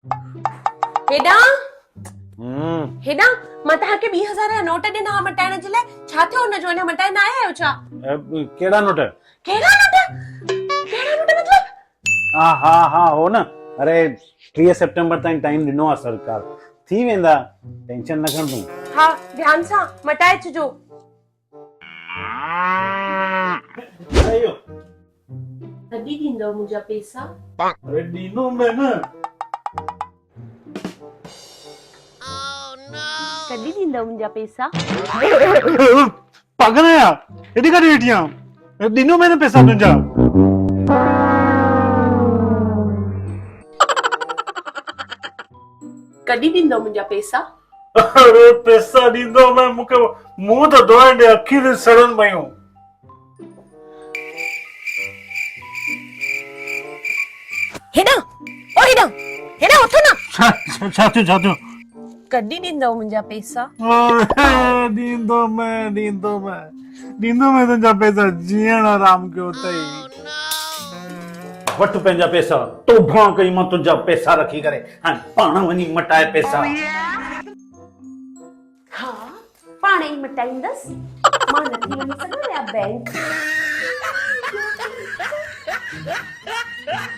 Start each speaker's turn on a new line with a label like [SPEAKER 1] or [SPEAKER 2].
[SPEAKER 1] हेडा हेडा मां तव्हांखे 2000 जा नोट ॾिना मटाइण जे लाइ छा थियो हुन जो अञा मटाइण न आया आहियो छा?
[SPEAKER 2] कहिड़ा नोट?
[SPEAKER 1] कहिड़ा नोट मतलब?
[SPEAKER 2] हा हो न। अरे 3 सितंबर ताईं टाइम ॾिनो आहे सरकार, थी वेंदा, टेंशन न खण तूं।
[SPEAKER 1] हा ध्यान सां मटाए अचिजो। कॾहिं ॾींदव मुंहिंजा पैसा?
[SPEAKER 2] अरे ॾींदो मैं न।
[SPEAKER 1] कॾहिं ॾींदव मुंहिंजा पैसा?
[SPEAKER 2] पागल आहियां, हेॾी काॾे वेठी आहियां? ॾींदो मैं न पैसा तुंहिंजा।
[SPEAKER 1] कॾहिं ॾींदव मुंहिंजा पैसा?
[SPEAKER 2] अरे पैसा ॾींदो मैं, मूंखे मुंहुं त धोइण ॾे, अखियूं त सड़न पयूं।
[SPEAKER 1] हेॾा उथो न।
[SPEAKER 2] छा थियो?
[SPEAKER 1] कॾहिं ॾींदव मुंहिंजा पैसा?
[SPEAKER 2] ॾींदो मैं तुंहिंजा पैसा, जीअण आराम कयो अथई। वठ पंहिंजा पैसा, तोभां कई मां तुंहिंजा पैसा रखी करे, हाणे पाण वञी मटाए पैसा।
[SPEAKER 1] हा पाण ई मटाईंदसि, मां नथी वञी सघां या बैंक?